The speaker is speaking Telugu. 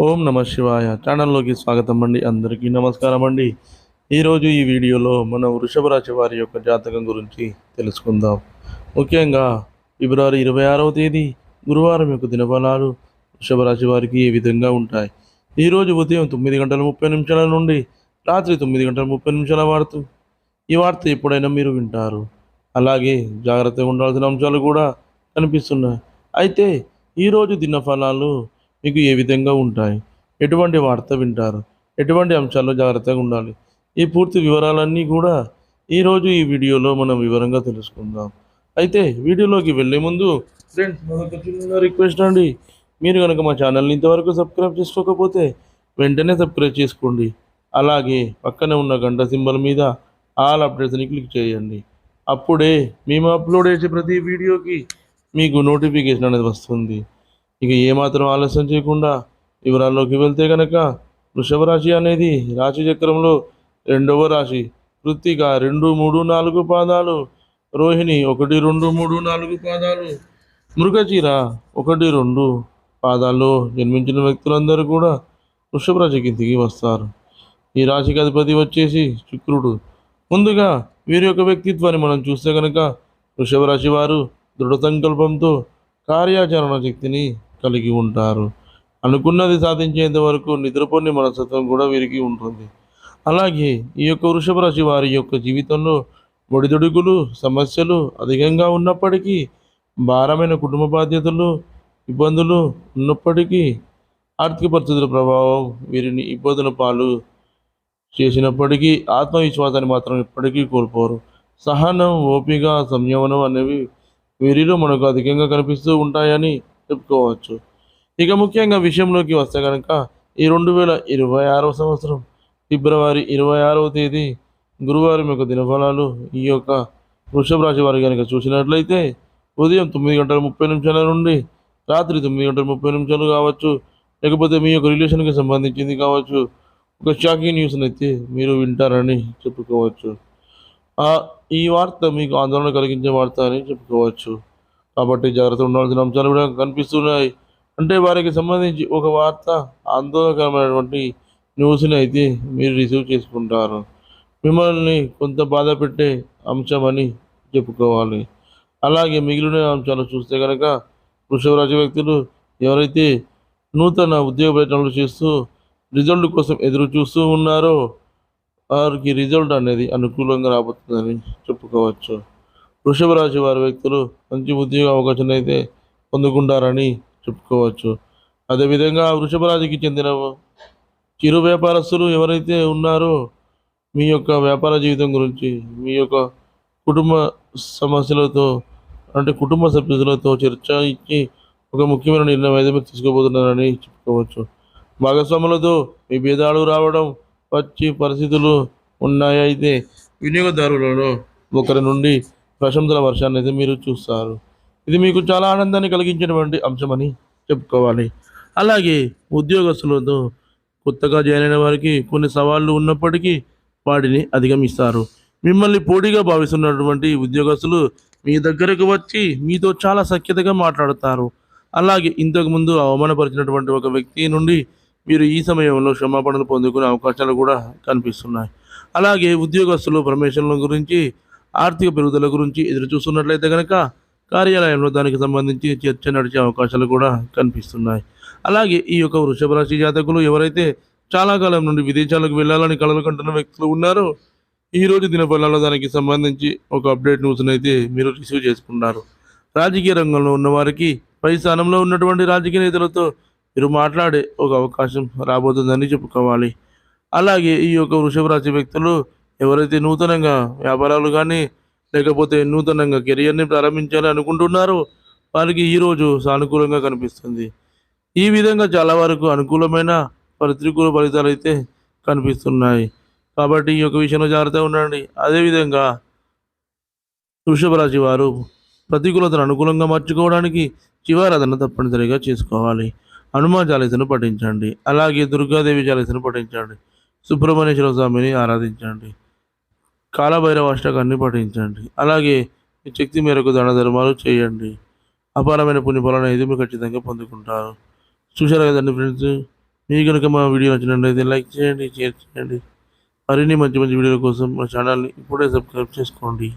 ఓం నమ శివాయ ఛానల్లోకి స్వాగతం అండి. అందరికీ నమస్కారం అండి. ఈరోజు ఈ వీడియోలో మనం వృషభ రాశి వారి యొక్క జాతకం గురించి తెలుసుకుందాం. ముఖ్యంగా ఫిబ్రవరి 26వ తేదీ గురువారం యొక్క దినఫలాలు వృషభ రాశి వారికి ఏ విధంగా ఉంటాయి. ఈరోజు ఉదయం 9:30 నుండి రాత్రి 9:30 వాడుతూ ఈ వార్త ఎప్పుడైనా మీరు వింటారు. అలాగే జాగ్రత్తగా ఉండాల్సిన అంశాలు కూడా కనిపిస్తున్నాయి. అయితే ఈరోజు దినఫలాలు మీకు ఏ విధంగా ఉంటాయి, ఎటువంటి వార్త వింటారు, ఎటువంటి అంశాల్లో జాగ్రత్తగా ఉండాలి, ఈ పూర్తి వివరాలన్నీ కూడా ఈరోజు ఈ వీడియోలో మనం వివరంగా తెలుసుకుందాం. అయితే వీడియోలోకి వెళ్ళే ముందు ఫ్రెండ్స్ మనకు చిన్న రిక్వెస్ట్ అండి. మీరు కనుక మా ఛానల్ని ఇంతవరకు సబ్స్క్రైబ్ చేసుకోకపోతే వెంటనే సబ్స్క్రైబ్ చేసుకోండి. అలాగే పక్కనే ఉన్న గంట సింబల్ మీద ఆల్ అప్డేట్స్ని క్లిక్ చేయండి. అప్పుడే మేము అప్లోడ్ చేసే ప్రతి వీడియోకి మీకు నోటిఫికేషన్ అనేది వస్తుంది. ఇక ఏమాత్రం ఆలస్యం చేయకుండా వివరాల్లోకి వెళ్తే కనుక వృషభ రాశి అనేది రాశి చక్రంలో రెండవ రాశి. కృత్తిక 2, 3, 4 పాదాలు, రోహిణి 1, 2, 3, 4 పాదాలు, మృగశిర 1, 2 పాదాల్లో జన్మించిన వ్యక్తులందరూ కూడా వృషభ రాశి కిందికి వస్తారు. ఈ రాశికి అధిపతి వచ్చేసి శుక్రుడు. ముందుగా వీరి యొక్క వ్యక్తిత్వాన్ని మనం చూస్తే కనుక వృషభ రాశి వారు దృఢ సంకల్పంతో కార్యాచరణ శక్తిని కలిగి ఉంటారు. అనుకున్నది సాధించేంత వరకు నిద్రపోని మనస్తత్వం కూడా వీరికి ఉంటుంది. అలాగే ఈ యొక్క వృషభ రాశి వారి యొక్క జీవితంలో ఒడిదుడుకులు, సమస్యలు అధికంగా ఉన్నప్పటికీ, భారమైన కుటుంబ బాధ్యతలు, ఇబ్బందులు ఉన్నప్పటికీ, ఆర్థిక పరిస్థితుల ప్రభావం వీరిని ఇబ్బందుల పాలు చేసినప్పటికీ ఆత్మవిశ్వాసాన్ని మాత్రం ఎప్పటికీ కోల్పోరు. సహనం, ఓపిక, సంయమనం అనేవి వీరిలో మనకు అధికంగా కనిపిస్తూ ఉంటాయని చెప్పుకోవచ్చు. ఇక ముఖ్యంగా విషయంలోకి వస్తే కనుక ఈ 2026వ సంవత్సరం ఫిబ్రవరి 26వ తేదీ గురువారం యొక్క దినఫలాలు ఈ యొక్క వృషభ రాశి వారి కనుక చూసినట్లయితే ఉదయం 9:30 నుండి రాత్రి 9:30 కావచ్చు, లేకపోతే మీ యొక్క రిలేషన్కి సంబంధించింది కావచ్చు, ఒక షాకింగ్ న్యూస్ని అయితే మీరు వింటారని చెప్పుకోవచ్చు. ఈ వార్త మీకు ఆందోళన కలిగించే వార్త అని చెప్పుకోవచ్చు. కాబట్టి జాగ్రత్త ఉండాల్సిన అంశాలు కూడా కనిపిస్తున్నాయి. అంటే వారికి సంబంధించి ఒక వార్త ఆందోళనకరమైనటువంటి న్యూస్ని అయితే మీరు రిసీవ్ చేసుకుంటారు. మిమ్మల్ని కొంత బాధ పెట్టే అంశం అని చెప్పుకోవాలి. అలాగే మిగిలిన అంశాలు చూస్తే కనుక వృషభ రాశి వ్యక్తులు ఎవరైతే నూతన ఉద్యోగ ప్రయత్నాలు చేస్తూ రిజల్ట్ కోసం ఎదురు చూస్తూ ఉన్నారో వారికి రిజల్ట్ అనేది అనుకూలంగా రాబోతుందని చెప్పుకోవచ్చు. వృషభ రాశి వారి వ్యక్తులు మంచి ఉద్యోగ అవకాశం అయితే పొందుకుంటారని చెప్పుకోవచ్చు. అదేవిధంగా వృషభ రాశికి చెందిన చిరు వ్యాపారస్తులు ఎవరైతే ఉన్నారో మీ యొక్క వ్యాపార జీవితం గురించి, మీ యొక్క కుటుంబ సమస్యలతో అంటే కుటుంబ సభ్యులతో చర్చ ఇచ్చి ఒక ముఖ్యమైన నిర్ణయం అయితే మీరు తీసుకోబోతున్నారని చెప్పుకోవచ్చు. భాగస్వాములతో విభేదాలు రావడం వచ్చి పరిస్థితులు ఉన్నాయి. అయితే వినియోగదారులలో ఒకరి నుండి ప్రశంసల వర్షాన్ని అయితే మీరు చూస్తారు. ఇది మీకు చాలా ఆనందాన్ని కలిగించినటువంటి అంశమని చెప్పుకోవాలి. అలాగే ఉద్యోగస్తులతో కొత్తగా జాయిన్ అయిన వారికి కొన్ని సవాళ్లు ఉన్నప్పటికీ వాటిని అధిగమిస్తారు. మిమ్మల్ని పోటీగా భావిస్తున్నటువంటి ఉద్యోగస్తులు మీ దగ్గరకు వచ్చి మీతో చాలా సఖ్యతగా మాట్లాడతారు. అలాగే ఇంతకుముందు అవమానపరిచినటువంటి ఒక వ్యక్తి నుండి మీరు ఈ సమయంలో క్షమాపణలు పొందుకునే అవకాశాలు కూడా కనిపిస్తున్నాయి. అలాగే ఉద్యోగస్తులు ప్రమోషన్ల గురించి, ఆర్థిక పెరుగుదల గురించి ఎదురు చూస్తున్నట్లయితే కనుక కార్యాలయంలో దానికి సంబంధించి చర్చ నడిచే అవకాశాలు కూడా కనిపిస్తున్నాయి. అలాగే ఈ యొక్క వృషభ రాశి జాతకులు ఎవరైతే చాలా కాలం నుండి విదేశాలకు వెళ్ళాలని కలలు కంటున్న వ్యక్తులు ఉన్నారో ఈరోజు దినఫలాల్లో దానికి సంబంధించి ఒక అప్డేట్ న్యూస్ని అయితే మీరు రిసీవ్ చేసుకున్నారు. రాజకీయ రంగంలో ఉన్న వారికి పై స్థానంలో ఉన్నటువంటి రాజకీయ నేతలతో మీరు మాట్లాడే ఒక అవకాశం రాబోతుందని చెప్పుకోవాలి. అలాగే ఈ యొక్క వృషభ రాశి వ్యక్తులు ఎవరైతే నూతనంగా వ్యాపారాలు కానీ లేకపోతే నూతనంగా కెరియర్ని ప్రారంభించాలని అనుకుంటున్నారో వారికి ఈరోజు సానుకూలంగా కనిపిస్తుంది. ఈ విధంగా చాలా వరకు అనుకూలమైన ప్రతికూల ఫలితాలు అయితే కనిపిస్తున్నాయి. కాబట్టి ఈ యొక్క విషయంలో జాగ్రత్తగా ఉండండి. అదేవిధంగా వృషభ రాశి వారు ప్రతికూలతను అనుకూలంగా మార్చుకోవడానికి శివారాధన తప్పనిసరిగా చేసుకోవాలి. హనుమాన్ చాలీసను పఠించండి. అలాగే దుర్గాదేవి చాలీసను పఠించండి. సుబ్రహ్మణ్యేశ్వర స్వామిని ఆరాధించండి. కాలభైరవ అష్టకాన్ని పఠించండి. అలాగే మీ శక్తి మేరకు దాన ధర్మాలు చేయండి. అపారమైన పుణ్యఫలాన్ని అయితే మీరు ఖచ్చితంగా పొందుకుంటారు. చూశారు కదండి ఫ్రెండ్స్. మీకు కనుక మా వీడియో నచ్చినట్లయితే లైక్ చేయండి, షేర్ చేయండి. మరిన్ని మంచి మంచి వీడియోల కోసం మా ఛానల్ని ఇప్పుడే సబ్స్క్రైబ్ చేసుకోండి.